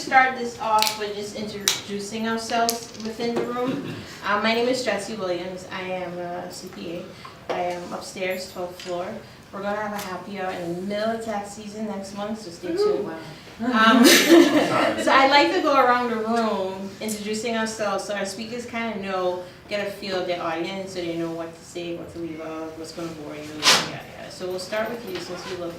start this off with just introducing ourselves within the room. My name is Jessie Williams. I am a CPA. I am upstairs, 12th floor. We're going to have a happy hour in the middle of tax season next month, so stay tuned. So I'd like to go around the room introducing ourselves so our speakers kind of know, get a feel of their audience so they know what to say, what to leave out, what's going to bore you, yada yada. So we'll start with you since you look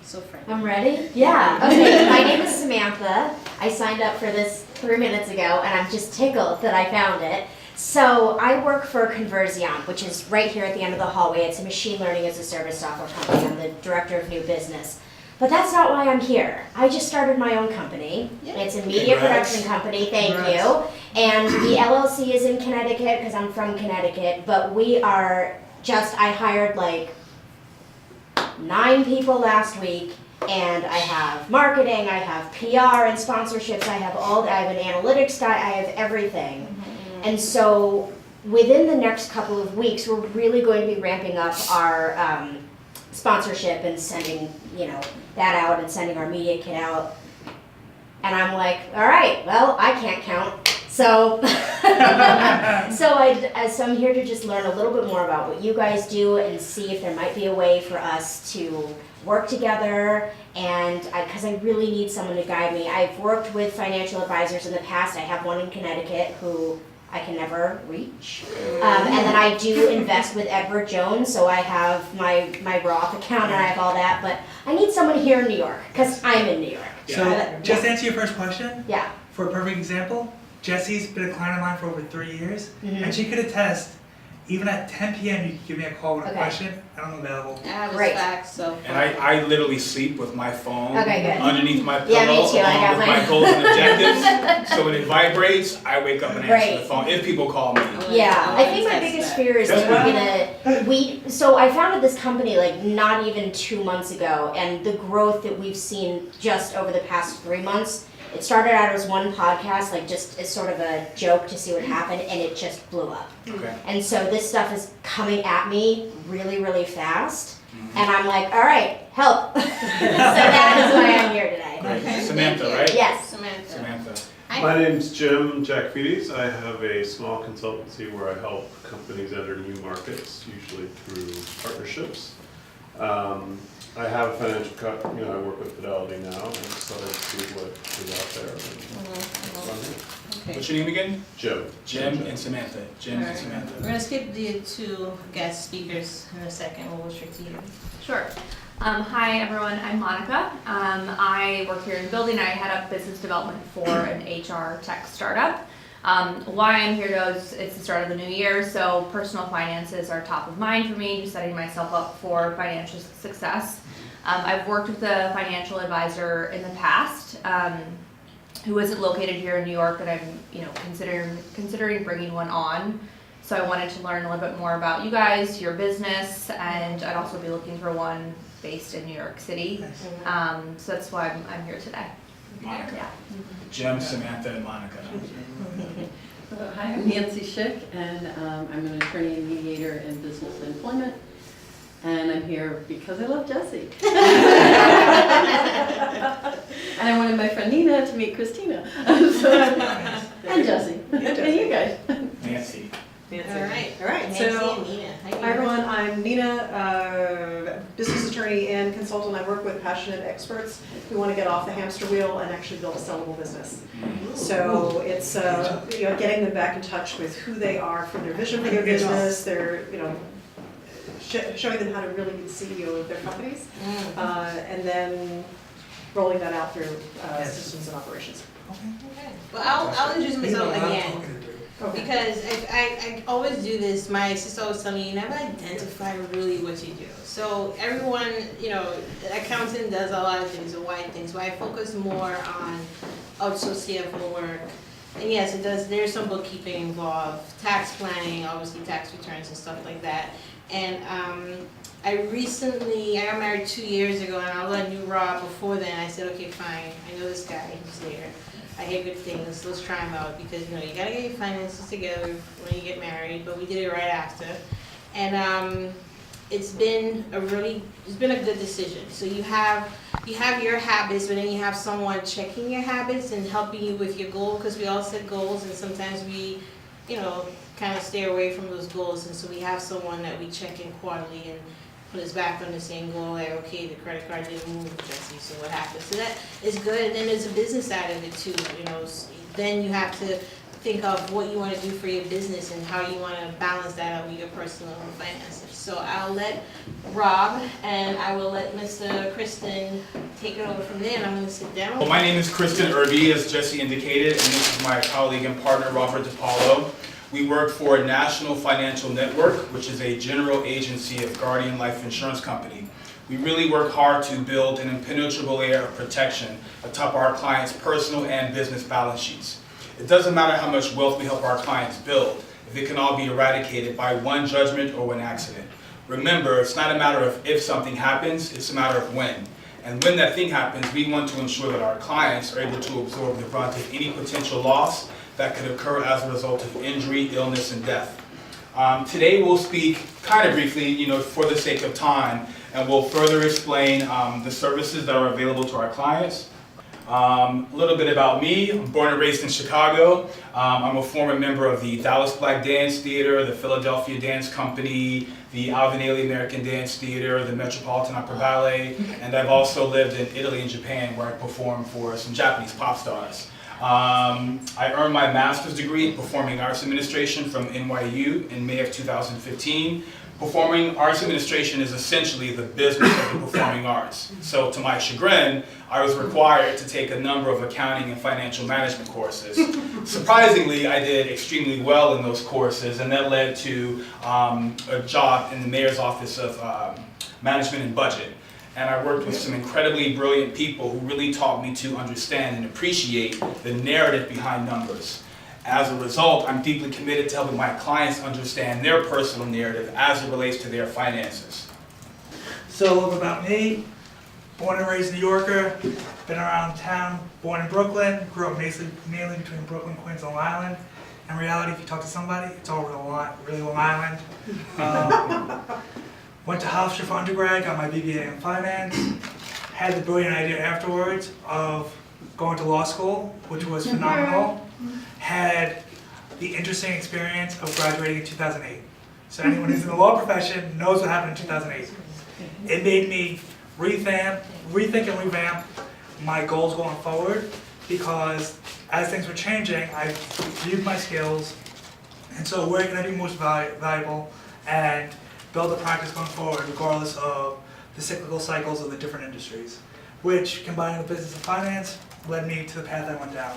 so friendly. I'm ready? Yeah. Okay, my name is Samantha. I signed up for this 3 minutes ago and I'm just tickled that I found it. So I work for Conversion, which is right here at the end of the hallway. It's a machine learning as a service software company. I'm the director of new business. But that's not why I'm here. I just started my own company. Yep. It's a media production company, thank you. And the LLC is in Connecticut because I'm from Connecticut, but we are just, I hired like 9 people last week, and I have marketing, I have PR and sponsorships, I have an analytics guy, I have everything. Mm-hmm. And so within the next couple of weeks, we're really going to be ramping up our sponsorship and sending, that out and sending our media kit out. And I'm like, all right, well, I can't count. So, so I'm here to just learn a little bit more about what you guys do and see if there might be a way for us to work together. And because I really need someone to guide me. I've worked with financial advisors in the past. I have one in Connecticut who I can never reach. And then I do invest with Edward Jones, so I have my Roth account and I have all that. But I need someone here in New York because I'm in New York. So just to answer your first question, for a perfect example, Jessie's been a client of mine for over 3 years, and she could attest, even at 10 p.m. you could give me a call with a question, and I'm available. Great. Facts, so. And I literally sleep with my phone underneath my pillow me too. along with my goals and objectives. So when it vibrates, I wake up and answer the phone if people call me. I think my biggest fear is so I founded this company like not even 2 months ago, and the growth that we've seen just over the past 3 months. It started out as one podcast, like just as sort of a joke to see what happened, and it just blew up. Okay. And so this stuff is coming at me really, really fast, and I'm like, all right, help. So that is why I'm here today. Okay. Samantha, right? Yes. Samantha. My name's Jim Jackfides. I have a small consultancy where I help companies enter new markets, usually through partnerships. I have a financial cut, I work with Fidelity now, and so I see what is out there. Okay. What's your name again? Jim. Jim and Samantha. Jim and Samantha. We're going to skip the 2 guest speakers in a second. We'll restrict to you. Sure. Hi everyone, I'm Monica. I work here in the building. I head up business development for an HR tech startup. Why I'm here though is it's the start of the new year, so personal finances are top of mind for me, just setting myself up for financial success. I've worked with a financial advisor in the past who isn't located here in New York, and I'm considering bringing one on. So I wanted to learn a little bit more about you guys, your business, and I'd also be looking for one based in New York City. So that's why I'm here today. Monica. Yeah. Jim, Samantha, and Monica. Hi, I'm Nancy Schick, and I'm an attorney and mediator in business and employment. And I'm here because I love Jessie. And I wanted my friend Nina to meet Christina. And Jessie. And you guys. Nancy. All right. Nancy So, and Nina. hi everyone. I'm Nina, business attorney and consultant. I work with passionate experts who want to get off the hamster wheel and actually build a sellable business. So it's getting them back in touch with who they are for their vision for their business. Their showing them how to really be the CEO of their companies, and then rolling that out through systems and operations. Okay. Well, I'll introduce myself again. Because I always do this, my sister always tells me, you never identify really what you do. So everyone, accountant does a lot of things, a wide things, but I focus more on outsourcing of work. And yes, it does, there's some bookkeeping involved, tax planning, obviously tax returns and stuff like that. And I got married 2 years ago, and I knew Rob before then. I said, okay, fine, I know this guy, he's there. I hear good things, let's try them out, because you gotta get your finances together when you get married, but we did it right after. And it's been a good decision. So you have you have your habits, but then you have someone checking your habits and helping you with your goal, because we all set goals and sometimes we, you know, kind of stay away from those goals, and so we have someone that we check in quarterly and put us back on the same goal, like, okay, the credit card didn't move, Jessie, so what happened? So that is good, and then there's a business side of it too, you know, then you have to think of what you want to do for your business and how you want to balance that out with your personal finances. So I'll let Rob and I will let Mr. Kristen take it over from there, and I'm going to sit down. Well, my name is Kristen Irby, as Jessie indicated, and this is my colleague and partner, Rob DePalo. We work for National Financial Network, which is a general agency of Guardian Life Insurance Company. We really work hard to build an impenetrable layer of protection atop our clients' personal and business balance sheets. It doesn't matter how much wealth we help our clients build, if it can all be eradicated by one judgment or one accident. Remember, it's not a matter of if something happens, it's a matter of when. And when that thing happens, we want to ensure that our clients are able to absorb the brunt of any potential loss that could occur as a result of injury, illness, and death. Today we'll speak kind of briefly, for the sake of time, and we'll further explain the services that are available to our clients. A little bit about me. I'm born and raised in Chicago. I'm a former member of the Dallas Black Dance Theater, the Philadelphia Dance Company, the Alvin Ailey American Dance Theater, the Metropolitan Opera Ballet, and I've also lived in Italy and Japan, where I performed for some Japanese pop stars. I earned my master's degree in Performing Arts Administration from NYU in May of 2015. Performing Arts Administration is essentially the business of the performing arts. So to my chagrin, I was required to take a number of accounting and financial management courses. Surprisingly, I did extremely well in those courses, and that led to a job in the mayor's office of management and budget. And I worked with some incredibly brilliant people who really taught me to understand and appreciate the narrative behind numbers. As a result, I'm deeply committed to helping my clients understand their personal narrative as it relates to their finances. So a little bit about me. Born and raised New Yorker, been around town, born in Brooklyn, grew up mainly between Brooklyn, Queens, and Long Island. In reality, if you talk to somebody, it's all really Long Island. Went to Hofstra for undergrad, got my BBA in finance, had the brilliant idea afterwards of going to law school, which was phenomenal. Had the interesting experience of graduating in 2008. So anyone who's in the law profession knows what happened in 2008. It made me rethink and revamp my goals going forward, because as things were changing, I viewed my skills, and so where can I be most valuable and build a practice going forward regardless of the cyclical cycles of the different industries, which, combining the business and finance, led me to the path I went down.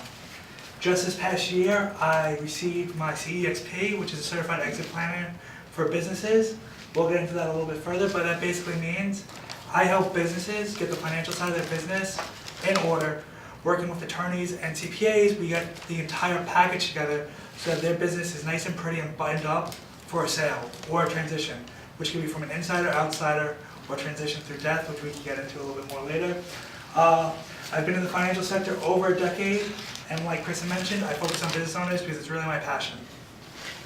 Just this past year, I received my CEXP, which is a Certified Exit Planner for businesses. We'll get into that a little bit further, but that basically means I help businesses get the financial side of their business in order. Working with attorneys and CPAs, we get the entire package together so that their business is nice and pretty and buttoned up for a sale or a transition, which can be from an insider, outsider, or transition through death, which we can get into a little bit more later. I've been in the financial sector over a decade, and like Kristen mentioned, I focus on business owners because it's really my passion.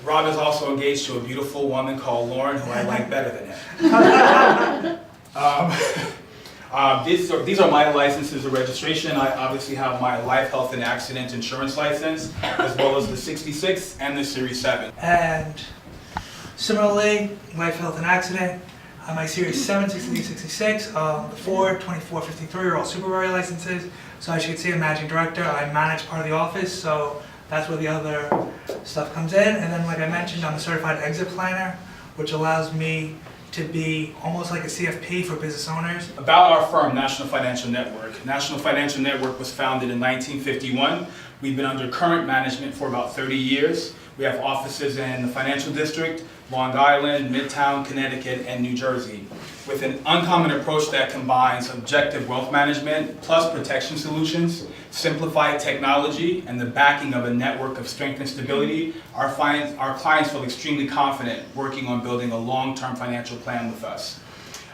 Rob is also engaged to a beautiful woman called Lauren, who I like better than him. These are my licenses of registration. I obviously have my life, health, and accident insurance license, as well as the 66 and the Series 7. And similarly, life, health, and accident. My Series 7, 63, 66, the 4, 24, 53 are all supervisory licenses. So as you can see, I'm managing director. I manage part of the office, so that's where the other stuff comes in. And then, like I mentioned, I'm a Certified Exit Planner, which allows me to be almost like a CFP for business owners. About our firm, National Financial Network. National Financial Network was founded in 1951. We've been under current management for about 30 years. We have offices in the Financial District, Long Island, Midtown, Connecticut, and New Jersey, with an uncommon approach that combines objective wealth management plus protection solutions, simplified technology, and the backing of a network of strength and stability. Our clients feel extremely confident working on building a long-term financial plan with us.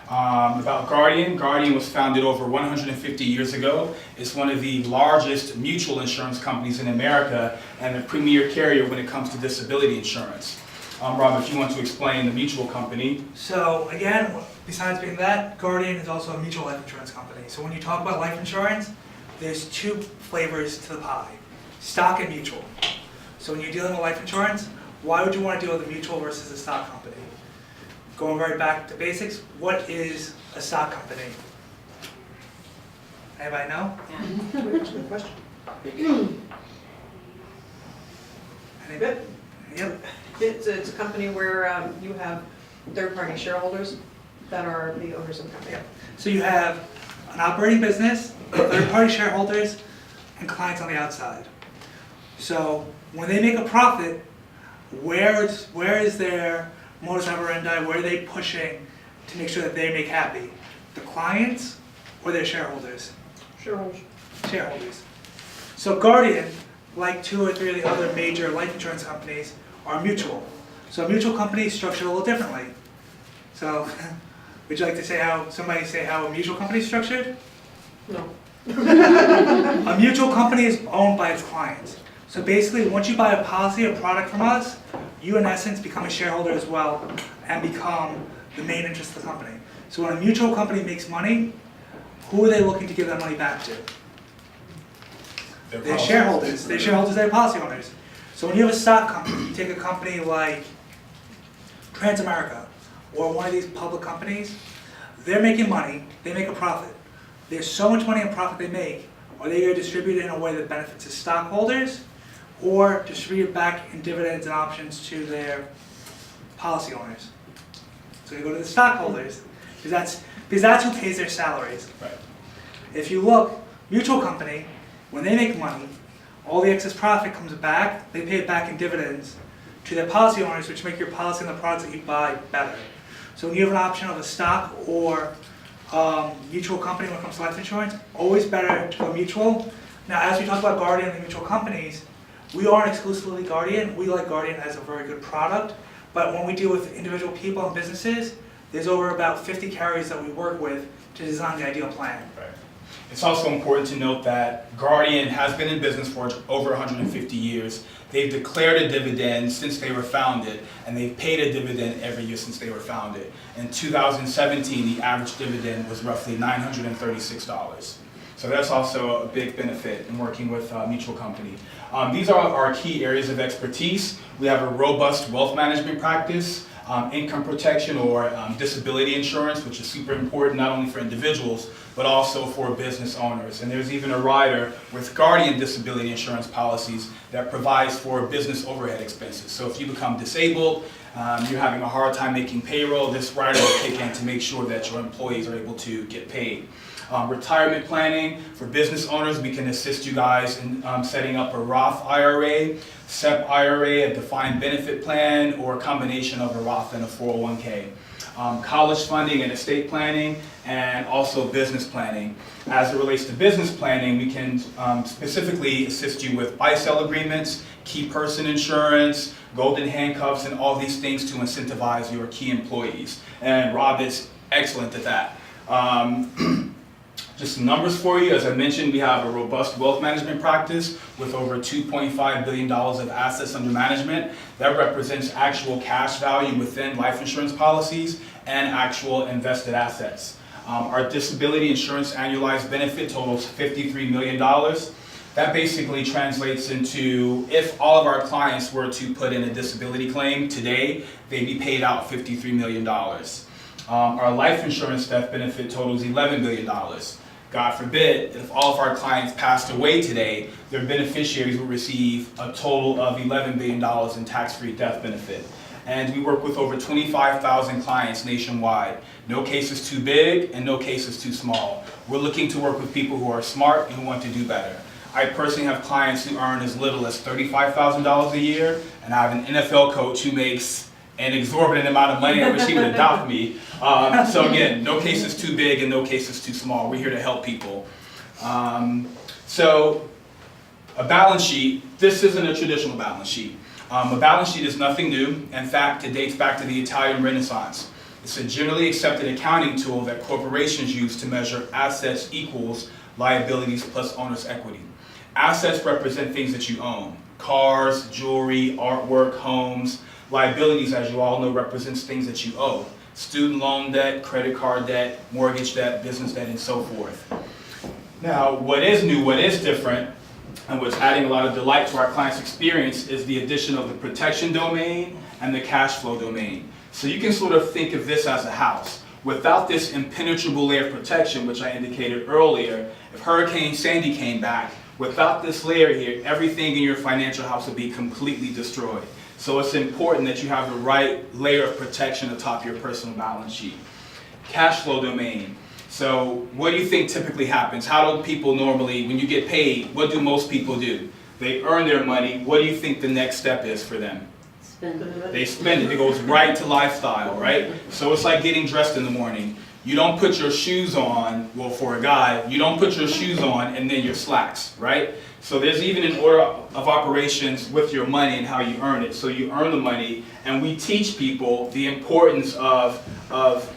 About Guardian. Guardian was founded over 150 years ago. It's one of the largest mutual insurance companies in America and a premier carrier when it comes to disability insurance. Rob, if you want to explain the mutual company. So again, besides being that, Guardian is also a mutual life insurance company. So when you talk about life insurance, there's two flavors to the pie, stock and mutual. So when you're dealing with life insurance, why would you want to deal with a mutual versus a stock company? Going right back to basics, what is a stock company? Anybody know? Good question. Anybody? Yep. It's a company where you have third-party shareholders that are the owners of the company. Yeah. So you have an operating business, third-party shareholders, and clients on the outside. So when they make a profit, where is their modus operandi? Where are they pushing to make sure that they make happy? The clients or their shareholders? Shareholders. Shareholders. So Guardian, like 2 or 3 of the other major life insurance companies, are mutual. So a mutual company is structured a little differently. So would you like to say how a mutual company is structured? No. A mutual company is owned by its clients. So basically, once you buy a policy or product from us, you in essence become a shareholder as well and become the main interest of the company. So when a mutual company makes money, who are they looking to give that money back to? Their shareholders. Their shareholders, their policy owners. So when you have a stock company, you take a company like Transamerica or one of these public companies, they're making money, they make a profit. There's so much money and profit they make, are they going to distribute it in a way that benefits the stockholders or distribute it back in dividends and options to their policy owners? So you go to the stockholders because that's who pays their salaries. Right. If you look, mutual company, when they make money, all the excess profit comes back, they pay it back in dividends to their policy owners, which make your policy and the products that you buy better. So when you have an option of a stock or mutual company when it comes to life insurance, always better to go mutual. Now, as we talk about Guardian and mutual companies, we aren't exclusively Guardian. We like Guardian as a very good product, but when we deal with individual people and businesses, there's over about 50 carriers that we work with to design the ideal plan. Right. It's also important to note that Guardian has been in business for over 150 years. They've declared a dividend since they were founded, and they've paid a dividend every year since they were founded. In 2017, the average dividend was roughly $936. So that's also a big benefit in working with a mutual company. These are our key areas of expertise. We have a robust wealth management practice, income protection or disability insurance, which is super important not only for individuals, but also for business owners. And there's even a rider with Guardian disability insurance policies that provides for business overhead expenses. So if you become disabled, you're having a hard time making payroll, this rider will kick in to make sure that your employees are able to get paid. Retirement planning for business owners, we can assist you guys in setting up a Roth IRA, SEP IRA, a defined benefit plan, or a combination of a Roth and a 401k. College funding and estate planning, and also business planning. As it relates to business planning, we can specifically assist you with buy-sell agreements, key person insurance, golden handcuffs, and all these things to incentivize your key employees. And Rob is excellent at that. Just some numbers for you. As I mentioned, we have a robust wealth management practice with over $2.5 billion of assets under management. That represents actual cash value within life insurance policies and actual invested assets. Our disability insurance annualized benefit totals $53 million. That basically translates into, if all of our clients were to put in a disability claim today, they'd be paid out $53 million. Our life insurance death benefit totals $11 billion. God forbid, if all of our clients passed away today, their beneficiaries will receive a total of $11 billion in tax-free death benefit. And we work with over 25,000 clients nationwide. No case is too big and no case is too small. We're looking to work with people who are smart and who want to do better. I personally have clients who earn as little as $35,000 a year, and I have an NFL coach who makes an exorbitant amount of money. I wish he would adopt me. So again, no case is too big and no case is too small. We're here to help people. So a balance sheet, this isn't a traditional balance sheet. A balance sheet is nothing new. In fact, it dates back to the Italian Renaissance. It's a generally accepted accounting tool that corporations use to measure assets equals liabilities plus owner's equity. Assets represent things that you own: cars, jewelry, artwork, homes. Liabilities, as you all know, represents things that you owe. Student loan debt, credit card debt, mortgage debt, business debt, and so forth. Now, what is new, what is different, and what's adding a lot of delight to our clients' experience is the addition of the protection domain and the cash flow domain. So you can sort of think of this as a house. Without this impenetrable layer of protection, which I indicated earlier, if Hurricane Sandy came back, without this layer here, everything in your financial house would be completely destroyed. So it's important that you have the right layer of protection atop your personal balance sheet. Cash flow domain. So what do you think typically happens? How do people normally, when you get paid, what do most people do? They earn their money. What do you think the next step is for them? Spend it. They spend it. It goes right to lifestyle, right? So it's like getting dressed in the morning. You don't put your shoes on, well, for a guy, you don't put your shoes on and then your slacks, right? So there's even an order of operations with your money and how you earn it. So you earn the money, and we teach people the importance of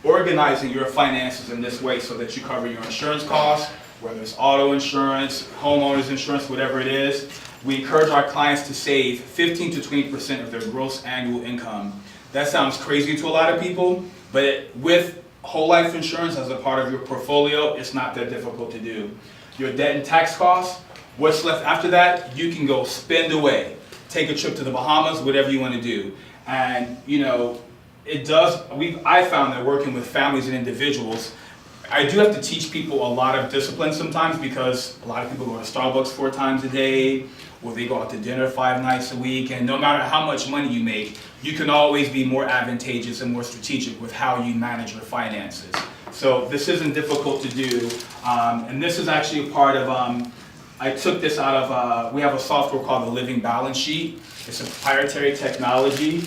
organizing your finances in this way so that you cover your insurance costs, whether it's auto insurance, homeowners insurance, whatever it is. We encourage our clients to save 15 to 20% of their gross annual income. That sounds crazy to a lot of people, but with whole life insurance as a part of your portfolio, it's not that difficult to do. Your debt and tax costs, what's left after that, you can go spend away. Take a trip to the Bahamas, whatever you want to do. And, you know, I found that working with families and individuals, I do have to teach people a lot of discipline sometimes because a lot of people go to Starbucks 4 times a day, or they go out to dinner 5 nights a week, and no matter how much money you make, you can always be more advantageous and more strategic with how you manage your finances. So this isn't difficult to do, and this is actually a part of, I took this out of, we have a software called the Living Balance Sheet. It's a proprietary technology.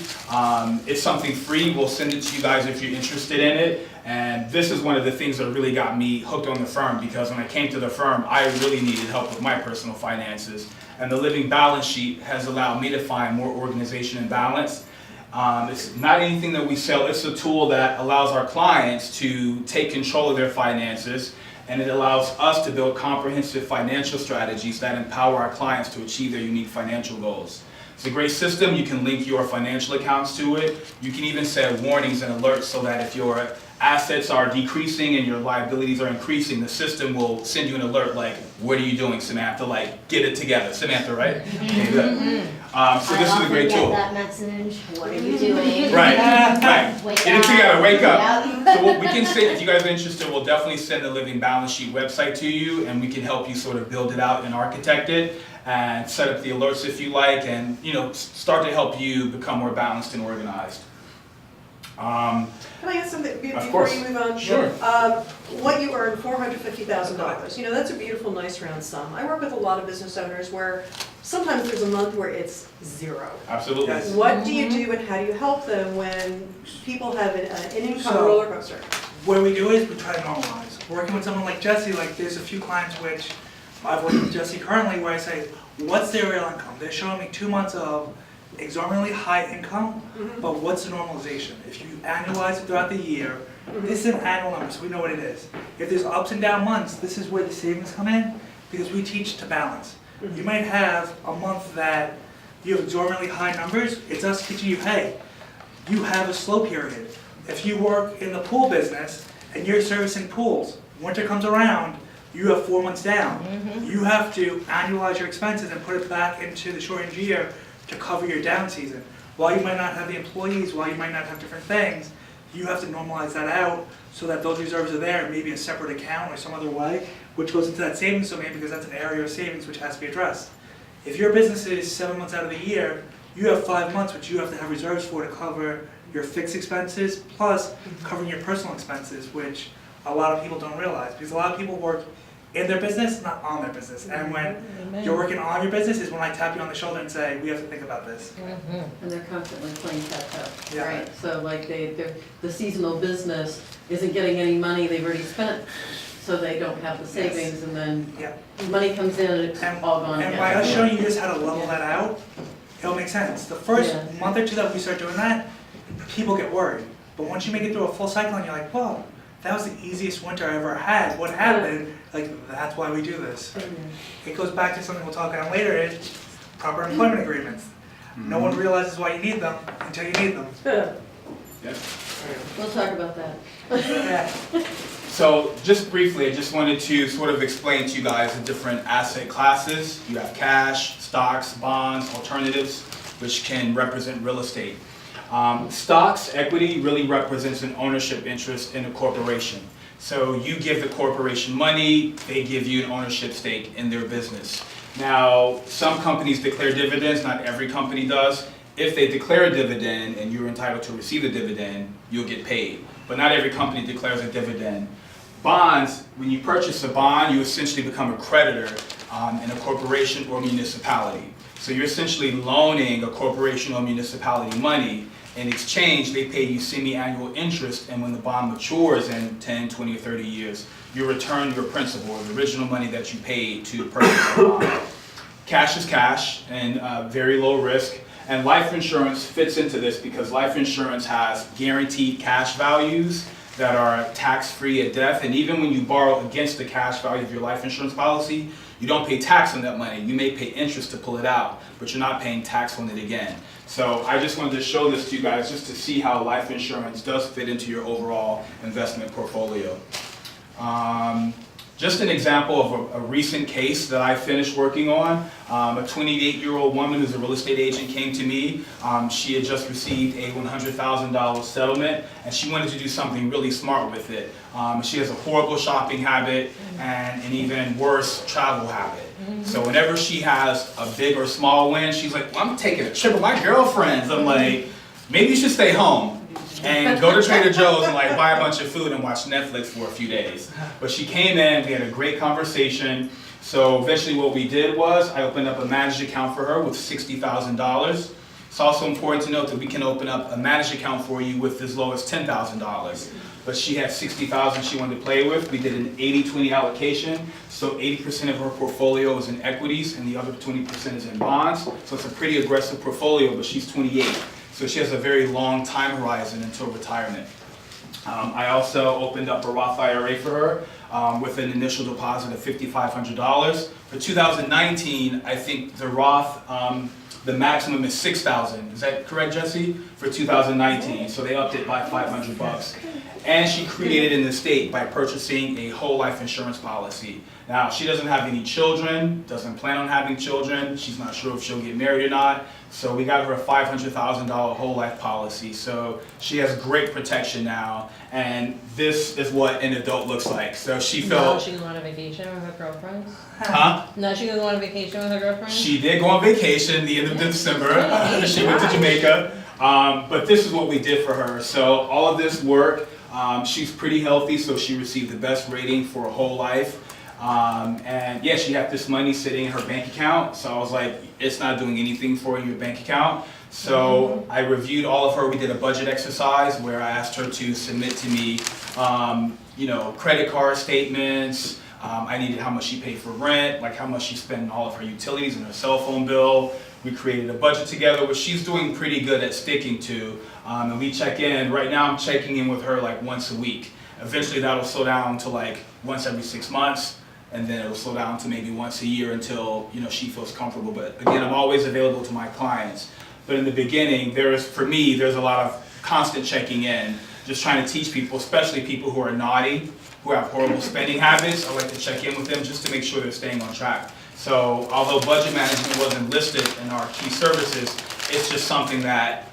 It's something free. We'll send it to you guys if you're interested in it. And this is one of the things that really got me hooked on the firm, because when I came to the firm, I really needed help with my personal finances. And the Living Balance Sheet has allowed me to find more organization and balance. It's not anything that we sell. It's a tool that allows our clients to take control of their finances, and it allows us to build comprehensive financial strategies that empower our clients to achieve their unique financial goals. It's a great system. You can link your financial accounts to it. You can even set warnings and alerts so that if your assets are decreasing and your liabilities are increasing, the system will send you an alert like, what are you doing, Samantha? Like, get it together. Samantha, right? Okay, good. So this is a great tool. That message. What are you doing? Right, right. Wake Get it up. together, wake up. Yep. So what we can say, if you guys are interested, we'll definitely send the Living Balance Sheet website to you, and we can help you sort of build it out and architect it and set up the alerts if you like, and start to help you become more balanced and organized. Can I ask something Of before course. you move on? Sure. What you earn, $450,000. That's a beautiful, nice round sum. I work with a lot of business owners where sometimes there's a month where it's 0. Absolutely. Yes. What do you do and how do you help them when people have an income So- roller coaster? What we do is we try to normalize. Working with someone like Jessie, like there's a few clients which I've worked with Jessie currently where I say, what's their real income? They're showing me 2 months of exorbitantly high income, but what's the normalization? If you annualize it throughout the year, this is an annual number, so we know what it is. If there's ups and down months, this is where the savings come in, because we teach to balance. You might have a month that you have exorbitantly high numbers. It's us teaching you, hey, you have a slow period. If you work in the pool business and you're servicing pools, winter comes around, you have 4 months down. You have to annualize your expenses and put it back into the shortened year to cover your down season. While you might not have the employees, while you might not have different things, you have to normalize that out so that those reserves are there, maybe a separate account or some other way, which goes into that savings domain because that's an area of savings which has to be addressed. If your business is 7 months out of the year, you have 5 months which you have to have reserves for to cover your fixed expenses plus covering your personal expenses, which a lot of people don't realize, because a lot of people work in their business, not on their business. And when you're working on your business is when I tap you on the shoulder and say, we have to think about this. And they're constantly playing catch up, Yeah. right? So like the seasonal business isn't getting any money they've already spent, so they don't have the savings, and then Yeah. money comes in and it's all gone again. And by us showing you just how to level that out, it'll make sense. The first Yeah. month or two that we start doing that, people get worried. But once you make it through a full cycle and you're like, whoa, that was the easiest winter I ever had. What happened? Like, that's why we do this. It goes back to something we'll talk about later, is proper employment agreements. No one realizes why you need them until you need them. Yep. We'll talk about that. Yeah. So just briefly, I just wanted to sort of explain to you guys the different asset classes. You have cash, stocks, bonds, alternatives, which can represent real estate. Stocks, equity, really represents an ownership interest in a corporation. So you give the corporation money, they give you an ownership stake in their business. Now, some companies declare dividends, not every company does. If they declare a dividend and you're entitled to receive the dividend, you'll get paid. But not every company declares a dividend. Bonds, when you purchase a bond, you essentially become a creditor in a corporation or municipality. So you're essentially loaning a corporation or municipality money. In exchange, they pay you semi-annual interest, and when the bond matures in 10, 20, or 30 years, you return your principal, or the original money that you paid to purchase the bond. Cash is cash, and very low risk. And life insurance fits into this because life insurance has guaranteed cash values that are tax-free at death. And even when you borrow against the cash value of your life insurance policy, you don't pay tax on that money. You may pay interest to pull it out, but you're not paying tax on it again. So I just wanted to show this to you guys just to see how life insurance does fit into your overall investment portfolio. Just an example of a recent case that I finished working on. A 28-year-old woman who's a real estate agent came to me. She had just received a $100,000 settlement, and she wanted to do something really smart with it. She has a horrible shopping habit and an even worse travel habit. So whenever she has a big or small win, she's like, well, I'm taking a trip with my girlfriends. I'm like, maybe you should stay home and go to Trader Joe's and like buy a bunch of food and watch Netflix for a few days. But she came in, we had a great conversation. So eventually what we did was I opened up a managed account for her with $60,000. It's also important to note that we can open up a managed account for you with as low as $10,000. But she had $60,000 she wanted to play with. We did an 80-20 allocation. So 80% of her portfolio is in equities and the other 20% is in bonds. So it's a pretty aggressive portfolio, but she's 28. So she has a very long time horizon until retirement. I also opened up a Roth IRA for her with an initial deposit of $5,500. For 2019, I think the Roth, the maximum is $6,000. Is that correct, Jessie? For 2019, so they upped it by $500. And she created an estate by purchasing a whole life insurance policy. Now, she doesn't have any children, doesn't plan on having children. She's not sure if she'll get married or not. So we got her a $500,000 whole life policy. So she has great protection now. And this is what an adult looks like. So she felt... Now she can go on a vacation with her girlfriends? Huh? Now she can go on a vacation with her girlfriends? She did go on vacation the end of December. She went to Jamaica. But this is what we did for her. So all of this work, she's pretty healthy, so she received the best rating for a whole life. And yeah, she had this money sitting in her bank account, so I was like, it's not doing anything for your bank account. So I reviewed all of her. We did a budget exercise where I asked her to submit to me, credit card statements. I needed how much she paid for rent, like how much she spent on all of her utilities and her cell phone bill. We created a budget together, which she's doing pretty good at sticking to. And we check in. Right now I'm checking in with her like once a week. Eventually that'll slow down to like once every 6 months. And then it'll slow down to maybe once a year until she feels comfortable. But again, I'm always available to my clients. But in the beginning, for me, there's a lot of constant checking in, just trying to teach people, especially people who are naughty, who have horrible spending habits. I like to check in with them just to make sure they're staying on track. So although budget management wasn't listed in our key services, it's just something that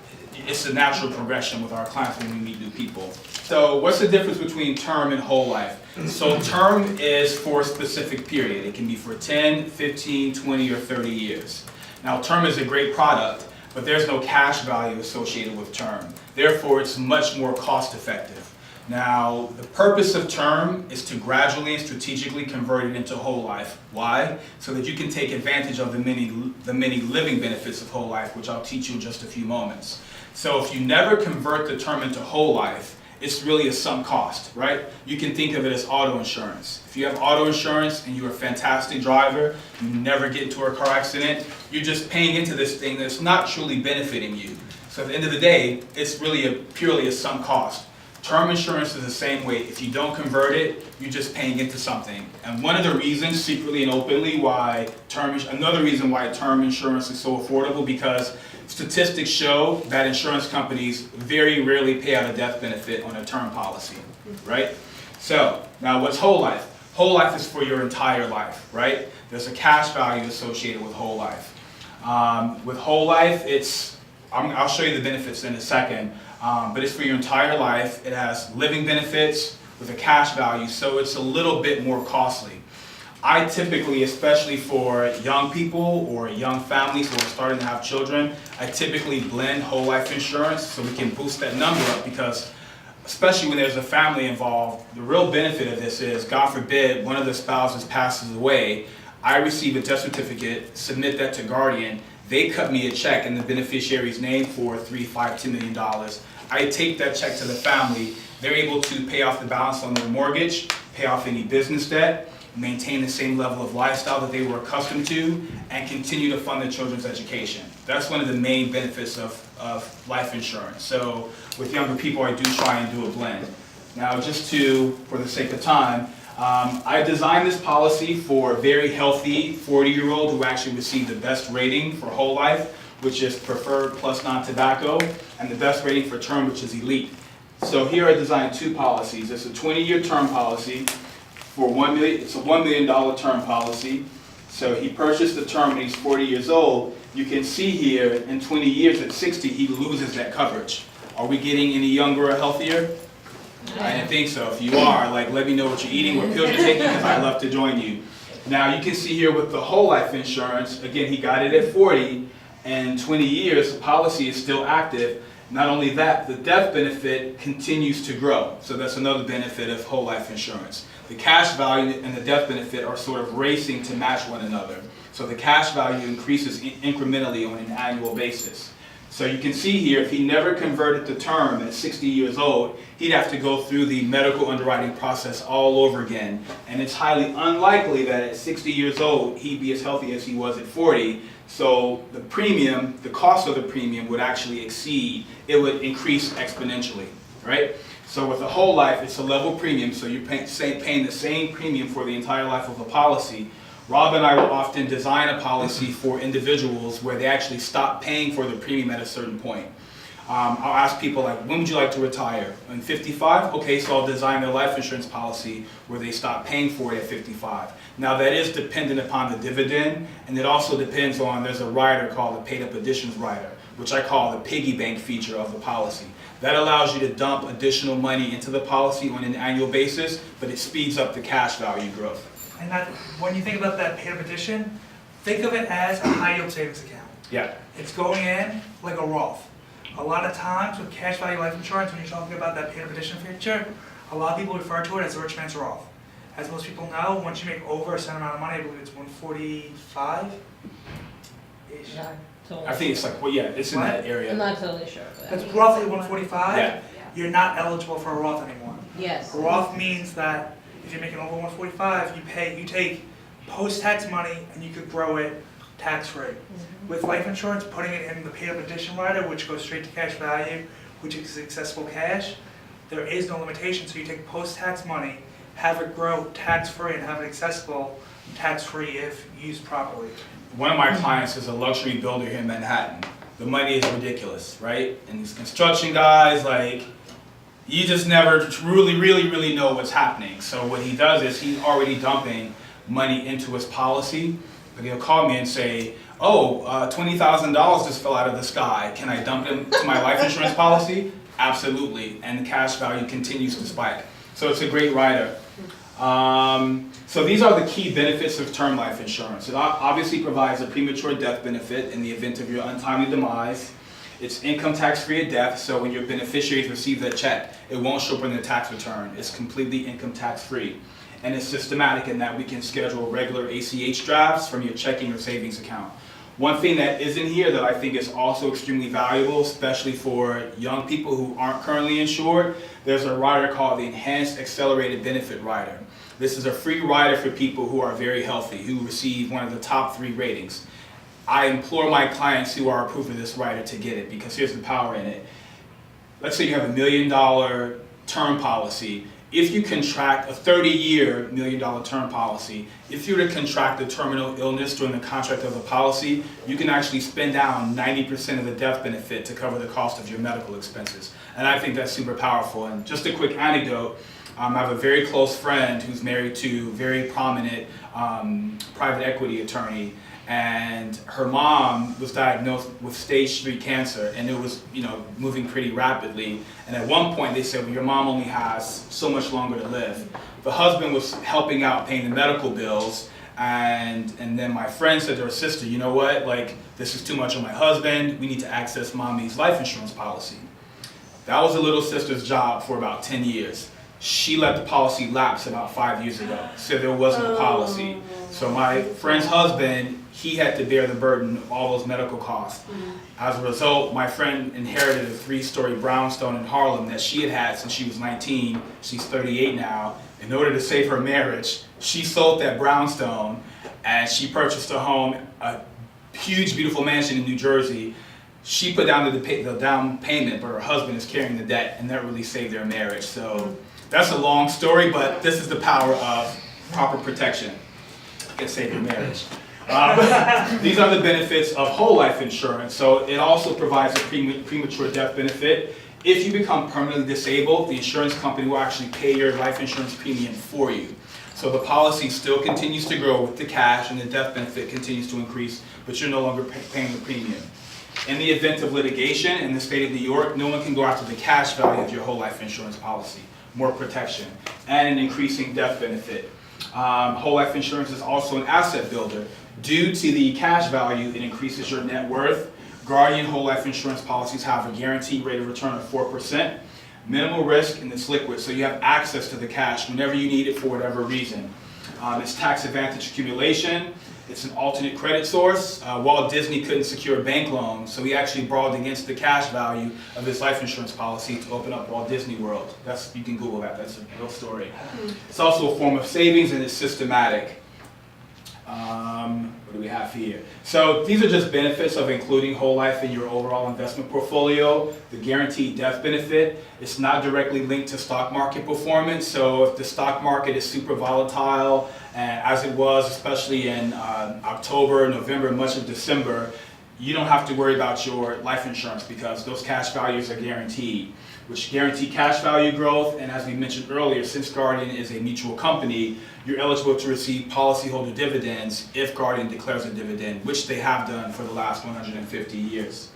it's a natural progression with our clients when we meet new people. So what's the difference between term and whole life? So term is for a specific period. It can be for 10, 15, 20, or 30 years. Now term is a great product, but there's no cash value associated with term. Therefore, it's much more cost effective. Now, the purpose of term is to gradually and strategically convert it into whole life. Why? So that you can take advantage of the many living benefits of whole life, which I'll teach you in just a few moments. So if you never convert the term into whole life, it's really a sunk cost, right? You can think of it as auto insurance. If you have auto insurance and you're a fantastic driver, you never get into a car accident, you're just paying into this thing that's not truly benefiting you. So at the end of the day, it's really purely a sunk cost. Term insurance is the same way. If you don't convert it, you're just paying into something. And one of the reasons, secretly and openly, another reason why term insurance is so affordable, because statistics show that insurance companies very rarely pay out a death benefit on a term policy, right? So, now what's whole life? Whole life is for your entire life, right? There's a cash value associated with whole life. With whole life, I'll show you the benefits in a second, but it's for your entire life. It has living benefits with a cash value, so it's a little bit more costly. I typically, especially for young people or young families who are starting to have children, I typically blend whole life insurance so we can boost that number up, because especially when there's a family involved, the real benefit of this is, God forbid, one of the spouses passes away, I receive a death certificate, submit that to Guardian, they cut me a check in the beneficiary's name for $3, $5, $10 million. I take that check to the family, they're able to pay off the balance on their mortgage, pay off any business debt, maintain the same level of lifestyle that they were accustomed to, and continue to fund their children's education. That's one of the main benefits of life insurance. So with younger people, I do try and do a blend. Now, for the sake of time, I designed this policy for a very healthy 40-year-old who actually received the best rating for whole life, which is preferred plus non-tobacco, and the best rating for term, which is elite. So here I designed two policies. It's a 20-year term policy for $1 million. It's a $1 million term policy. So he purchased the term when he's 40 years old. You can see here, in 20 years at 60, he loses that coverage. Are we getting any younger or healthier? I didn't think so. If you are, let me know what you're eating, what pills you're taking, because I'd love to join you. Now you can see here with the whole life insurance, again, he got it at 40, and 20 years, the policy is still active. Not only that, the death benefit continues to grow. So that's another benefit of whole life insurance. The cash value and the death benefit are sort of racing to match one another. So the cash value increases incrementally on an annual basis. So you can see here, if he never converted the term at 60 years old, he'd have to go through the medical underwriting process all over again. And it's highly unlikely that at 60 years old, he'd be as healthy as he was at 40. So the premium, the cost of the premium would actually it would increase exponentially, right? So with a whole life, it's a level premium, so you're paying the same premium for the entire life of a policy. Rob and I will often design a policy for individuals where they actually stop paying for the premium at a certain point. I'll ask people when would you like to retire? When 55? Okay, so I'll design their life insurance policy where they stop paying for it at 55. Now that is dependent upon the dividend, and it also depends on, there's a rider called the paid up additions rider, which I call the piggy bank feature of the policy. That allows you to dump additional money into the policy on an annual basis, but it speeds up the cash value growth. And when you think about that paid up addition, think of it as a high yield savings account. Yeah. It's going in like a Roth. A lot of times with cash value life insurance, when you're talking about that paid up addition feature, a lot of people refer to it as a rich man's Roth. As most people know, once you make over a certain amount of money, I believe it's 145-ish. Yeah, totally. I think it's it's in that area. I'm not totally sure. But It's roughly 145. Yeah. You're not eligible for a Roth anymore. yes. A Roth means that if you're making over 145, you take post-tax money and you could grow it tax-free. With life insurance, putting it in the paid up addition rider, which goes straight to cash value, which is accessible cash, there is no limitation. So you take post-tax money, have it grow tax-free and have it accessible tax-free if used properly. One of my clients is a luxury builder here in Manhattan. The money is ridiculous, right? And these construction guys, you just never really know what's happening. So what he does is he's already dumping money into his policy, but he'll call me and say, $20,000 just fell out of the sky. Can I dump it to my life insurance policy? Absolutely, and the cash value continues to spike. So it's a great rider. So these are the key benefits of term life insurance. It obviously provides a premature death benefit in the event of your untimely demise. It's income tax free at death, so when your beneficiaries receive that check, it won't show up in the tax return. It's completely income tax free. And it's systematic in that we can schedule regular ACH drafts from your checking or savings account. One thing that isn't here that I think is also extremely valuable, especially for young people who aren't currently insured, there's a rider called the Enhanced Accelerated Benefit Rider. This is a free rider for people who are very healthy, who receive one of the top 3 ratings. I implore my clients who are approved of this rider to get it, because here's the power in it. Let's say you have $1 million term policy, if you contract a 30-year $1 million term policy, if you were to contract a terminal illness during the contract of the policy, you can actually spend down 90% of the death benefit to cover the cost of your medical expenses. And I think that's super powerful. And just a quick anecdote, I have a very close friend who's married to a very prominent private equity attorney, and her mom was diagnosed with stage 3 cancer, and it was, moving pretty rapidly. And at one point they said, well, your mom only has so much longer to live. The husband was helping out paying the medical bills, and then my friend said to her sister, you know what, like, this is too much on my husband, we need to access mommy's life insurance policy. That was the little sister's job for about 10 years. She let the policy lapse about 5 years ago, so there wasn't a policy. So my friend's husband, he had to bear the burden of all those medical costs. As a result, my friend inherited a 3-story brownstone in Harlem that she had had since she was 19. She's 38 now. In order to save her marriage, she sold that brownstone and she purchased a home, a huge, beautiful mansion in New Jersey. She put down the down payment, but her husband is carrying the debt, and that really saved their marriage. So that's a long story, but this is the power of proper protection. It can save your marriage. These are the benefits of whole life insurance. So it also provides a premature death benefit. If you become permanently disabled, the insurance company will actually pay your life insurance premium for you. So the policy still continues to grow with the cash, and the death benefit continues to increase, but you're no longer paying the premium. In the event of litigation in the state of New York, no one can go after the cash value of your whole life insurance policy. More protection and an increasing death benefit. Whole life insurance is also an asset builder. Due to the cash value, it increases your net worth. Guardian whole life insurance policies have a guaranteed rate of return of 4%, minimal risk, and it's liquid, so you have access to the cash whenever you need it for whatever reason. It's tax advantage accumulation. It's an alternate credit source. Walt Disney couldn't secure a bank loan, so he actually borrowed against the cash value of his life insurance policy to open up Walt Disney World. You can Google that, that's a real story. It's also a form of savings, and it's systematic. What do we have here? So these are just benefits of including whole life in your overall investment portfolio. The guaranteed death benefit, it's not directly linked to stock market performance. So if the stock market is super volatile, as it was especially in October, November, much of December, you don't have to worry about your life insurance because those cash values are guaranteed, which guarantee cash value growth. And as we mentioned earlier, since Guardian is a mutual company, you're eligible to receive policyholder dividends if Guardian declares a dividend, which they have done for the last 150 years.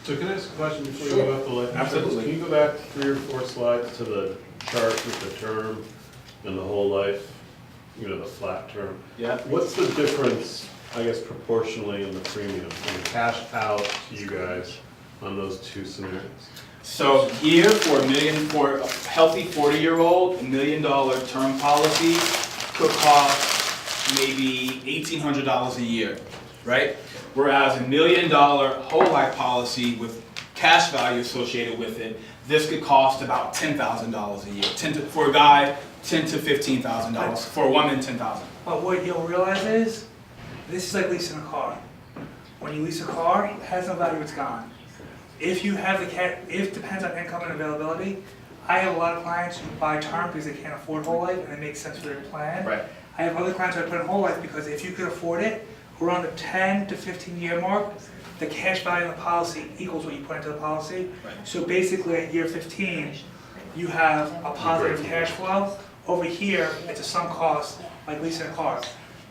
So can I ask a question before you go off the life insurance? Absolutely. Can you go back 3 or 4 slides to the chart with the term and the whole life, the flat term? Yeah. What's the difference, I guess, proportionally in the premium from the cash out to you guys on those 2 scenarios? So here for a healthy 40-year-old, $1 million term policy could cost maybe $1,800 a year, right? Whereas $1 million whole life policy with cash value associated with it, this could cost about $10,000 a year. For a guy, $10,000 to $15,000. For a woman, $10,000. But what you'll realize is, this is like leasing a car. When you lease a car, it has no value, it's gone. If you have it depends on income and availability. I have a lot of clients who buy term because they can't afford whole life and it makes sense for their plan. Right. I have other clients who I put in whole life because if you could afford it, around the 10 to 15 year mark, the cash value of the policy equals what you put into the policy. Right. So basically at year 15, you have a positive cash flow. Over here, it's a sunk cost, like leasing a car.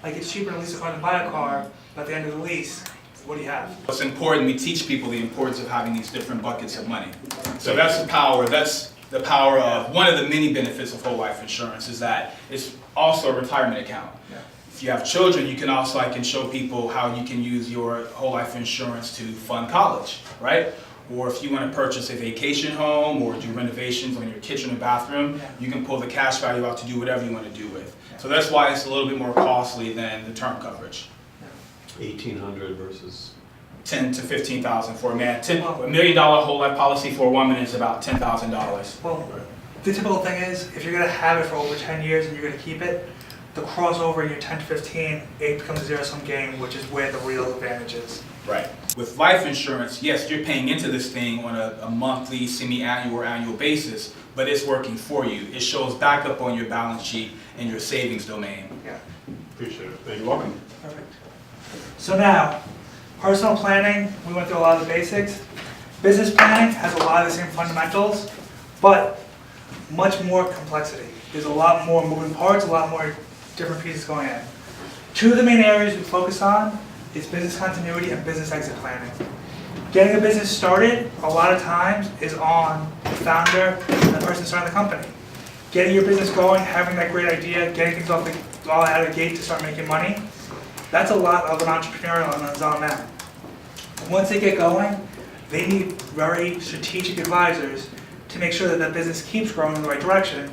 Like it's cheaper to lease a car than buy a car, but at the end of the lease, what do you have? It's important, we teach people the importance of having these different buckets of money. So that's the power of, one of the many benefits of whole life insurance is that it's also a retirement account. Yeah. If you have children, you can also, I can show people how you can use your whole life insurance to fund college, right? Or if you want to purchase a vacation home or do renovations on your kitchen or bathroom, you can pull the cash value out to do whatever you want to do with. So that's why it's a little bit more costly than the term coverage. 1,800 versus 10 to 15,000 for a man. $1 million whole life policy for a woman is about $10,000. Well, the typical thing is, if you're gonna have it for over 10 years and you're gonna keep it, the crossover in your 10 to 15, it becomes a zero-sum game, which is where the real advantage is. Right. With life insurance, yes, you're paying into this thing on a monthly, semi-annual, or annual basis, but it's working for you. It shows back up on your balance sheet in your savings domain. Yeah. Appreciate it. Thank You're you. welcome. Perfect. So now, personal planning, we went through a lot of the basics. Business planning has a lot of the same fundamentals, but much more complexity. There's a lot more moving parts, a lot more different pieces going in. Two of the main areas we focus on is business continuity and business exit planning. Getting a business started, a lot of times, is on the founder and the person starting the company. Getting your business going, having that great idea, getting things all out of the gate to start making money, that's a lot of an entrepreneurial and it's on them. Once they get going, they need very strategic advisors to make sure that that business keeps growing in the right direction,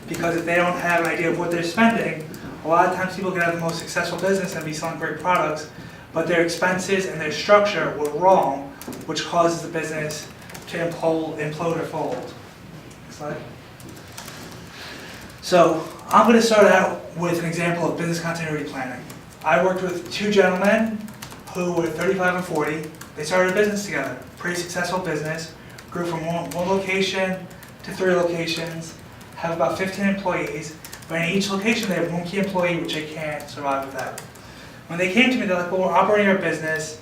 because if they don't have an idea of what they're spending, a lot of times people can have the most successful business and be selling great products, but their expenses and their structure were wrong, which causes the business to implode or fold. Next slide. So I'm going to start out with an example of business continuity planning. I worked with two gentlemen who were 35 and 40. They started a business together, pretty successful business, grew from one location to 3 locations, have about 15 employees, but in each location they have one key employee which they can't survive without. When they came to me, they're like, well, we're operating our business,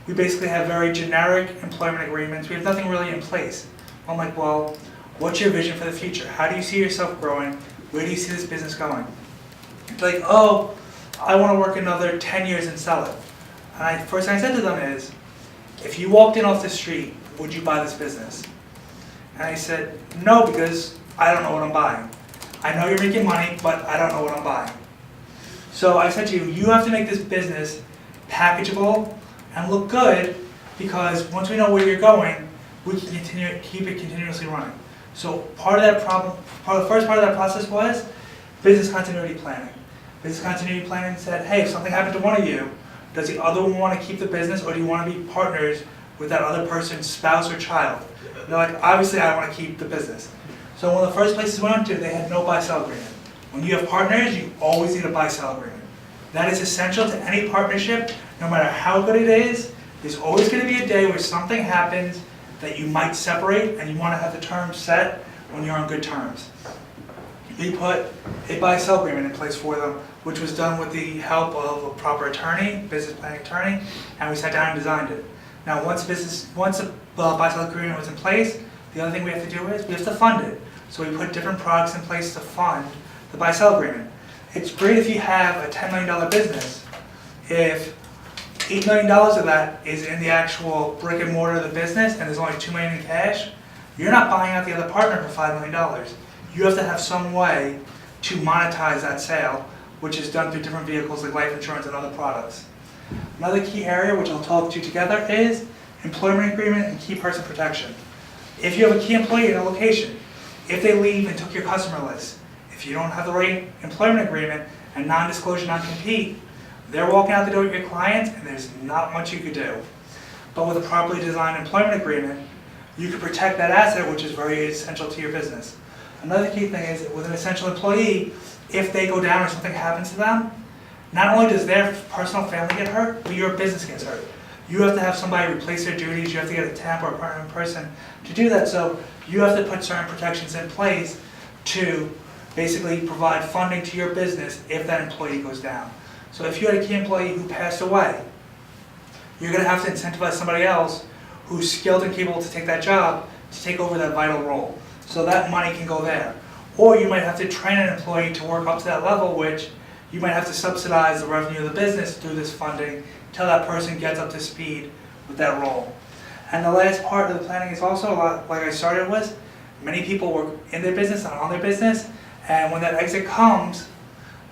we basically have very generic employment agreements, we have nothing really in place. I'm like, well, what's your vision for the future? How do you see yourself growing? Where do you see this business going? They're like, oh, I want to work another 10 years and sell it. And the first thing I said to them is, if you walked in off the street, would you buy this business? And I said, no, because I don't know what I'm buying. I know you're making money, but I don't know what I'm buying. So I said to you, you have to make this business packageable and look good, because once we know where you're going, we can keep it continuously running. So part of the first part of that process was business continuity planning. Business continuity planning said, hey, if something happened to one of you, does the other one want to keep the business, or do you want to be partners with that other person's spouse or child? And they're like, obviously I want to keep the business. So one of the first places we went to, they had no buy-sell agreement. When you have partners, you always need a buy-sell agreement. That is essential to any partnership, no matter how good it is. There's always going to be a day where something happens that you might separate, and you want to have the terms set when you're on good terms. We put a buy-sell agreement in place for them, which was done with the help of a proper attorney, business planning attorney, and we sat down and designed it. Now, once a buy-sell agreement was in place, the other thing we have to do is we have to fund it. So we put different products in place to fund the buy-sell agreement. It's great if you have a $10 million business. If $8 million of that is in the actual brick and mortar of the business and there's only $2 million in cash, you're not buying out the other partner for $5 million. You have to have some way to monetize that sale, which is done through different vehicles like life insurance and other products. Another key area, which I'll talk to together, is employment agreement and key person protection. If you have a key employee in a location, if they leave and took your customer list, if you don't have the right employment agreement and non-disclosure, non-compete, they're walking out the door with your clients and there's not much you could do. But with a properly designed employment agreement, you can protect that asset, which is very essential to your business. Another key thing is with an essential employee, if they go down or something happens to them, not only does their personal family get hurt, but your business gets hurt. You have to have somebody replace their duties, you have to get a temp or a permanent person to do that, so you have to put certain protections in place to basically provide funding to your business if that employee goes down. So if you had a key employee who passed away, you're going to have to incentivize somebody else who's skilled and capable to take that job to take over that vital role. So that money can go there. Or you might have to train an employee to work up to that level, which you might have to subsidize the revenue of the business through this funding until that person gets up to speed with that role. And the last part of the planning is also a lot like I started with. Many people work in their business, not on their business, and when that exit comes,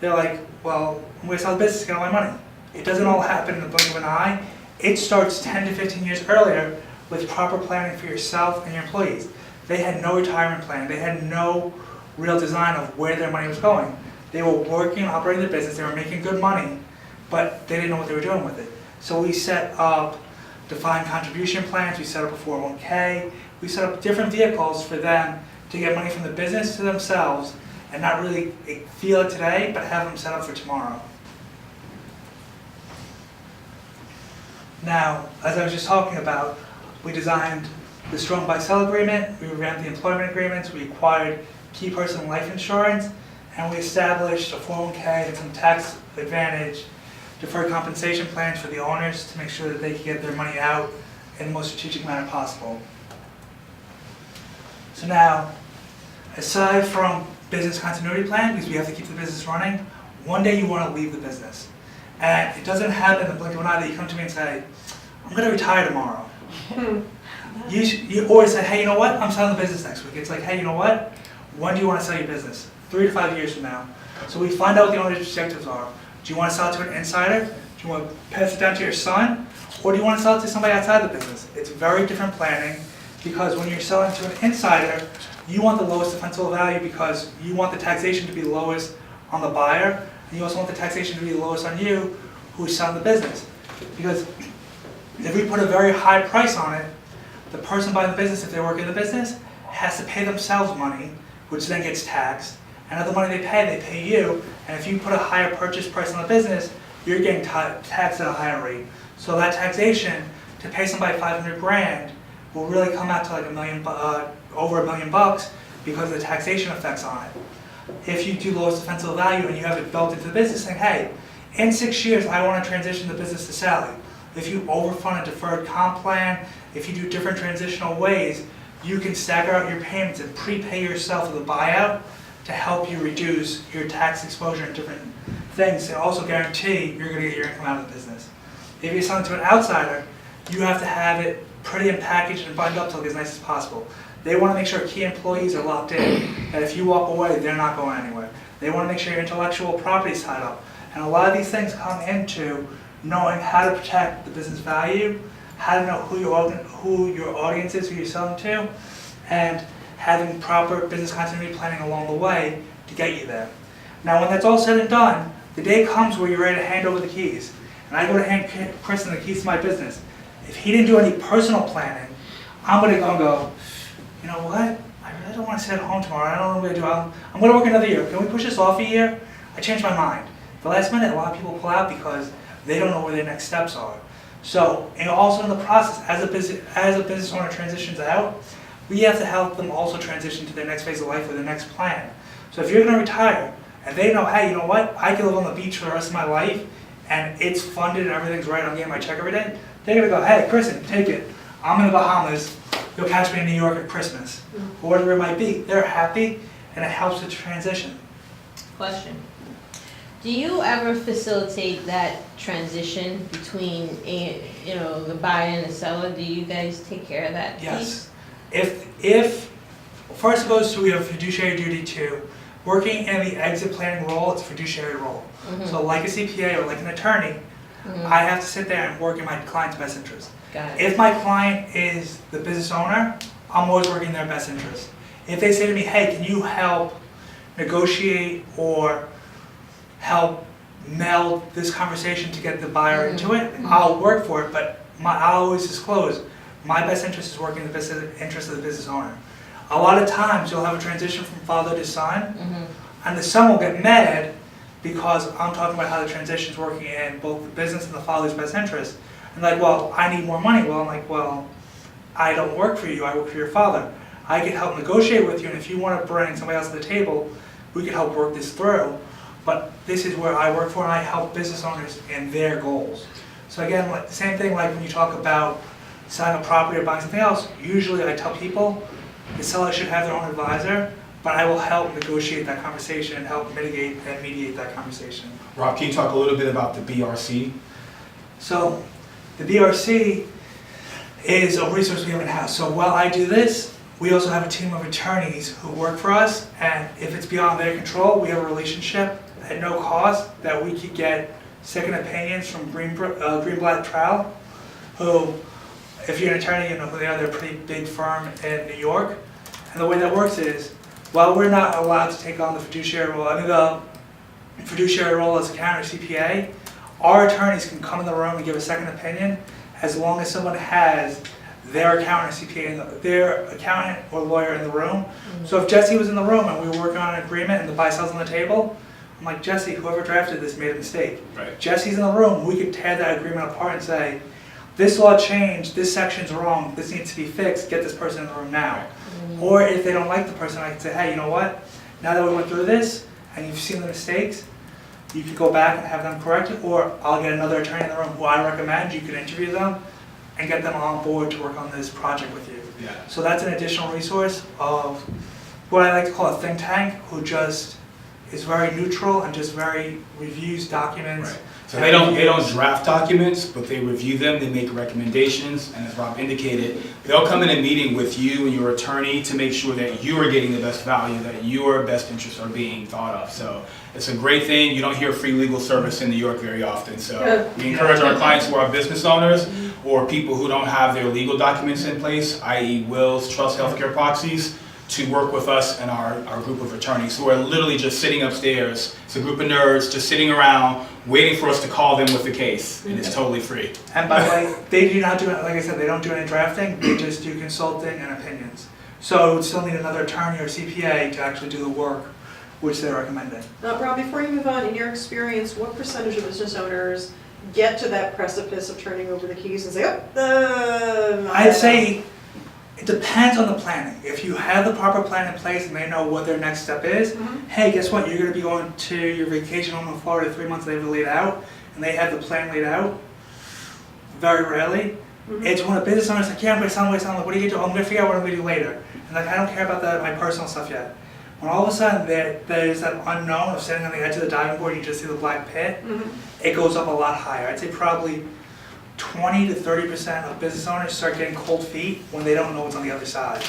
they're like, well, I'm going to sell the business to get all my money. It doesn't all happen in the blink of an eye. It starts 10 to 15 years earlier with proper planning for yourself and your employees. They had no retirement plan. They had no real design of where their money was going. They were working and operating their business. They were making good money, but they didn't know what they were doing with it. So we set up defined contribution plans. We set up a 401k. We set up different vehicles for them to get money from the business to themselves and not really feel it today, but have them set up for tomorrow. Now, as I was just talking about, we designed the strong buy-sell agreement, we revamped the employment agreements, we acquired key person life insurance, and we established a 401k and some tax advantage deferred compensation plans for the owners to make sure that they can get their money out in the most strategic manner possible. So now, aside from business continuity plan, because we have to keep the business running, one day you want to leave the business. And it doesn't happen in the blink of an eye that you come to me and say, I'm going to retire tomorrow. You always say, hey, you know what? I'm selling the business next week. It's like, hey, you know what? When do you want to sell your business? 3 to 5 years from now. So we find out what the owner's objectives are. Do you want to sell it to an insider? Do you want to pass it down to your son? Or do you want to sell it to somebody outside the business? It's very different planning, because when you're selling to an insider, you want the lowest defensible value because you want the taxation to be lowest on the buyer, and you also want the taxation to be lowest on you who's selling the business. Because if we put a very high price on it, the person buying the business, if they work in the business, has to pay themselves money, which then gets taxed. And of the money they pay you. And if you put a higher purchase price on the business, you're getting taxed at a higher rate. So that taxation, to pay somebody 500 grand, will really come out to like over $1 million because of the taxation effects on it. If you do lowest defensible value and you have it built into the business, saying, hey, in 6 years I want to transition the business to Sally. If you overfund a deferred comp plan, if you do different transitional ways, you can stagger out your payments and prepay yourself for the buyout to help you reduce your tax exposure and different things, and also guarantee you're going to get your income out of the business. If you're selling to an outsider, you have to have it pretty and packaged and buttoned up to look as nice as possible. They want to make sure key employees are locked in, that if you walk away, they're not going anywhere. They want to make sure your intellectual property is tied up. And a lot of these things come into knowing how to protect the business value, how to know who your audience is, who you're selling to, and having proper business continuity planning along the way to get you there. Now, when that's all said and done, the day comes where you're ready to hand over the keys. And I go to hand Kristen the keys to my business. If he didn't do any personal planning, I'm going to go, you know what? I really don't want to sit at home tomorrow. I don't know what to do. I'm going to work another year. Can we push this off a year? I changed my mind. The last minute, a lot of people pull out because they don't know where their next steps are. So, and also in the process, as a business owner transitions out, we have to help them also transition to their next phase of life or their next plan. So if you're going to retire, and they know, hey, you know what? I can live on the beach for the rest of my life, and it's funded and everything's right, I'm getting my check every day, they're going to go, hey, Kristen, take it. I'm in the Bahamas. You'll catch me in New York at Christmas. Or whatever it might be. They're happy, and it helps with the transition. Question. Do you ever facilitate that transition between the buyer and the seller? Do you guys take care of that piece? Yes. If first it goes to, we have fiduciary duty to working in the exit planning role, it's a fiduciary role. Mm-hmm. So like a CPA or like an attorney, I have to sit there and work in my client's best interest. Got it. If my client is the business owner, I'm always working in their best interest. If they say to me, hey, can you help negotiate or help meld this conversation to get the buyer into it, I'll work for it, but I'll always disclose my best interest is working in the best interest of the business owner. A lot of times you'll have a transition from father to son, and the son will get mad because I'm talking about how the transition is working in both the business and the father's best interest. And like, well, I need more money. Well, I'm like, well, I don't work for you, I work for your father. I can help negotiate with you, and if you want to bring somebody else to the table, we can help work this through. But this is where I work for, and I help business owners in their goals. So again, like the same thing like when you talk about selling a property or buying something else, usually I tell people the seller should have their own advisor, but I will help negotiate that conversation and help mitigate and mediate that conversation. Rob, can you talk a little bit about the BRC? So the BRC is a resource we have in-house. So while I do this, we also have a team of attorneys who work for us, and if it's beyond their control, we have a relationship at no cost that we could get second opinions from Greenblatt Trowell, who, if you're an attorney, you know who they are. They're a pretty big firm in New York. And the way that works is, while we're not allowed to take on the fiduciary role, the fiduciary role as a counter CPA, our attorneys can come in the room and give a second opinion as long as someone has their accountant or CPA, their accountant or lawyer in the room. So if Jessie was in the room and we were working on an agreement and the buy-sell's on the table, I'm like, Jessie, whoever drafted this made a mistake. Right. Jessie's in the room, we could tear that agreement apart and say, this law changed, this section's wrong, this needs to be fixed, get this person in the room now. Or if they don't like the person, I can say, hey, you know what? Now that we went through this and you've seen the mistakes, you can go back and have them corrected, or I'll get another attorney in the room who I recommend, you can interview them and get them on board to work on this project with you. Yeah. So that's an additional resource of what I like to call a think tank, who just is very neutral and just very reviews documents. Right. So they don't draft documents, but they review them, they make recommendations, and as Rob indicated, they'll come in a meeting with you and your attorney to make sure that you are getting the best value, that your best interests are being thought of. So it's a great thing. You don't hear free legal service in New York very often. So we encourage our clients who are business owners or people who don't have their legal documents in place, i.e. wills, trust, healthcare proxies, to work with us and our group of attorneys who are literally just sitting upstairs. It's a group of nerds just sitting around waiting for us to call them with the case, and it's totally free. And by the way, they do not do, like I said, they don't do any drafting, they just do consulting and opinions. So it would still need another attorney or CPA to actually do the work which they're recommending. Rob, before you move on, in your experience, what percentage of business owners get to that precipice of turning over the keys and say, I'd say it depends on the planning. If you have the proper plan in place and they know what their next step is, hey, guess what? You're going to be going to your vacation home in Florida 3 months, they've laid out, and they have the plan laid out. Very rarely. It's when a business owner's like, yeah, I'm going to sound like, what are you going to do? I'm going to figure out what I'm going to do later. And like, I don't care about my personal stuff yet. When all of a sudden there's that unknown of sitting on the edge of the diving board and you just see the black pit, it goes up a lot higher. I'd say probably 20 to 30% of business owners start getting cold feet when they don't know what's on the other side.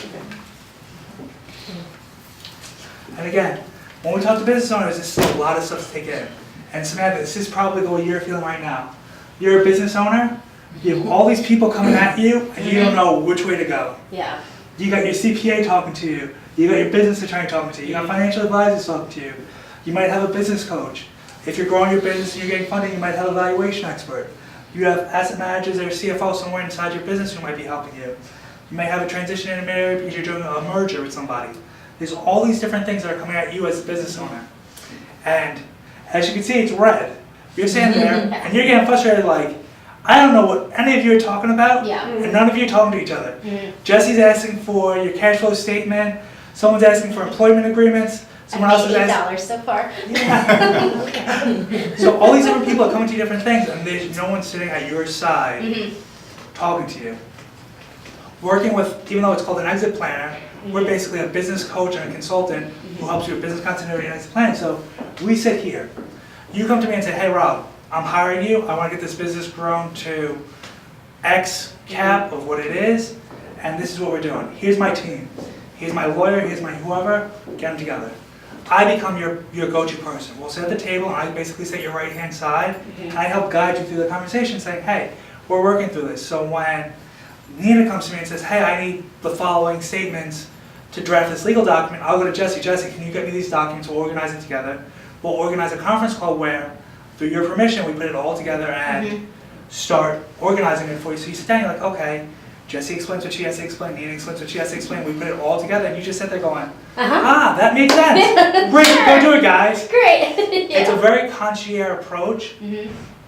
And again, when we talk to business owners, this is a lot of stuff to take in. And Samantha, this is probably the way you're feeling right now. You're a business owner, you have all these people coming at you, and you don't know which way to go. Yeah. You got your CPA talking to you, you got your business attorney talking to you, you got financial advisors talking to you, you might have a business coach. If you're growing your business and you're getting funding, you might have a valuation expert. You have asset managers or CFO somewhere inside your business who might be helping you. You may have a transition intermediary because you're doing a merger with somebody. There's all these different things that are coming at you as a business owner. And as you can see, it's red. You're standing there and you're getting frustrated like, I don't know what any of you are talking about, and none of you are talking to each other. Jesse's asking for your cash flow statement, someone's asking for employment agreements, someone else is asking. $80 so far. Yeah. So all these different people are coming to you different things, and there's no one sitting at your side talking to you. Working with, even though it's called an exit planner, we're basically a business coach and a consultant who helps you with business continuity and exit planning. So we sit here. You come to me and say, hey Rob, I'm hiring you, I want to get this business grown to X cap of what it is, and this is what we're doing. Here's my team. Here's my lawyer, here's my whoever, get them together. I become your go-to person. We'll sit at the table and I basically sit your right-hand side, and I help guide you through the conversation saying, hey, we're working through this. So when Nina comes to me and says, hey, I need the following statements to draft this legal document, I'll go to Jessie. Jessie, can you get me these documents? We'll organize it together. We'll organize a conference call where, through your permission, we put it all together and start organizing it for you. So you sit down, you're like, okay, Jessie explains what she has to explain, Nina explains what she has to explain, we put it all together, and you just sit there going, that makes sense. Great, go do it, guys. Great. It's a very concierge approach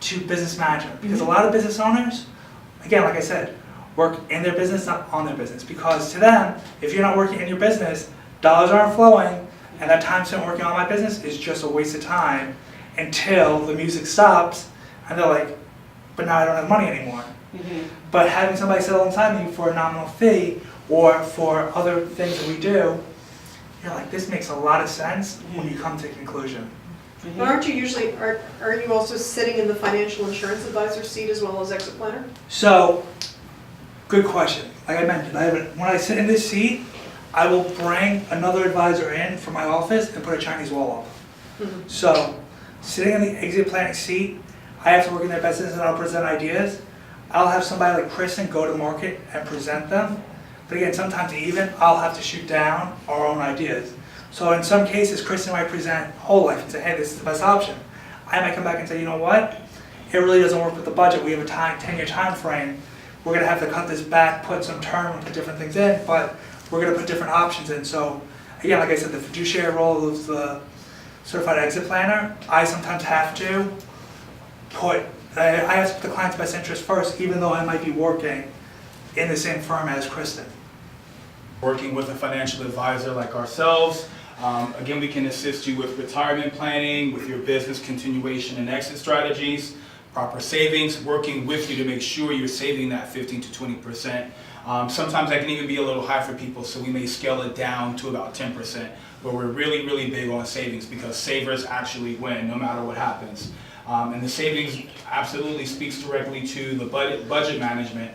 to business management, because a lot of business owners, again, like I said, work in their business, not on their business. Because to them, if you're not working in your business, dollars aren't flowing, and that time spent working on my business is just a waste of time until the music stops, and they're like, but now I don't have money anymore. But having somebody sit alongside me for a nominal fee, or for other things that we do, you're like, this makes a lot of sense when you come to a conclusion. But aren't you usually, are you also sitting in the financial insurance advisor seat as well as exit planner? So, good question. Like I mentioned, when I sit in this seat, I will bring another advisor in from my office and put a Chinese wall up. So, sitting in the exit planning seat, I have to work in their business and I'll present ideas. I'll have somebody like Kristen go to market and present them. But again, sometimes even I'll have to shoot down our own ideas. So in some cases, Kristen might present whole life and say, hey, this is the best option. I might come back and say, you know what? It really doesn't work with the budget. We have a 10-year time frame. we're gonna have to cut this back, put some term, put different things in, but we're gonna put different options in. So again, like I said, the fiduciary role of the certified exit planner, I sometimes have to I have to put the client's best interest first, even though I might be working in the same firm as Kristen. Working with a financial advisor like ourselves, again, we can assist you with retirement planning, with your business continuation and exit strategies, proper savings, working with you to make sure you're saving that 15 to 20%. Sometimes that can even be a little high for people, so we may scale it down to about 10%. But we're really, really big on savings because savers actually win no matter what happens. And the savings absolutely speaks directly to the budget management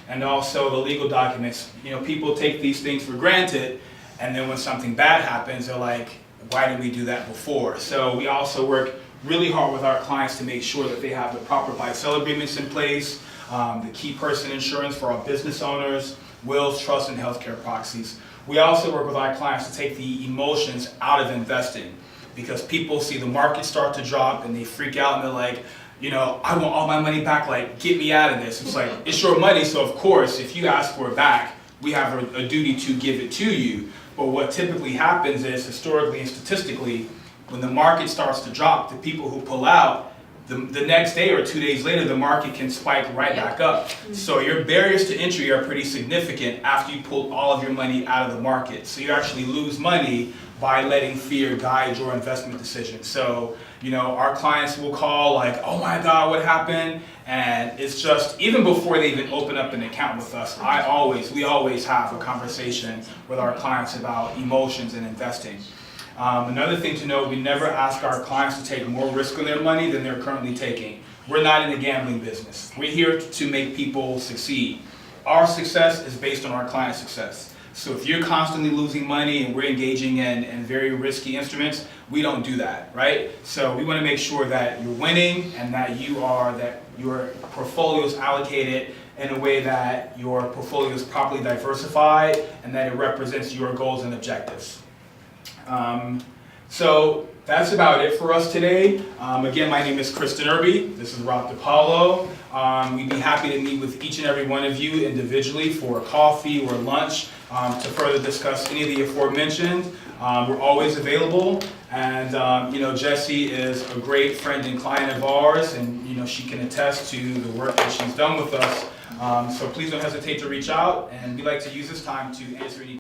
and also the legal documents. You know, people take these things for granted, and then when something bad happens, they're like, why didn't we do that before? So we also work really hard with our clients to make sure that they have the proper buy-sell agreements in place, the key person insurance for our business owners, wills, trusts, and healthcare proxies. We also work with our clients to take the emotions out of investing, because people see the market start to drop and they freak out and they're like, you know, I want all my money back, like, get me out of this. It's like, it's your money, so of course, if you ask for it back, we have a duty to give it to you. But what typically happens is, historically and statistically, when the market starts to drop, the people who pull out, the next day or 2 days later, the market can spike right back up. So your barriers to entry are pretty significant after you pull all of your money out of the market. So you actually lose money by letting fear guide your investment decisions. So, you know, our clients will call like, oh my God, what happened? And it's just, even before they even open up an account with us, we always have a conversation with our clients about emotions and investing. Another thing to note, we never ask our clients to take more risk on their money than they're currently taking. We're not in the gambling business. We're here to make people succeed. Our success is based on our client's success. So if you're constantly losing money and we're engaging in very risky instruments, we don't do that, right? So we want to make sure that you're winning and that your portfolio is allocated in a way that your portfolio is properly diversified and that it represents your goals and objectives. So that's about it for us today. Again, my name is Kristen Irby. This is Rob DePalo. We'd be happy to meet with each and every one of you individually for coffee or lunch to further discuss any of the aforementioned. We're always available, and you know, Jessie is a great friend and client of ours, and you know, she can attest to the work that she's done with us. So please don't hesitate to reach out, and we like to use this time to answer any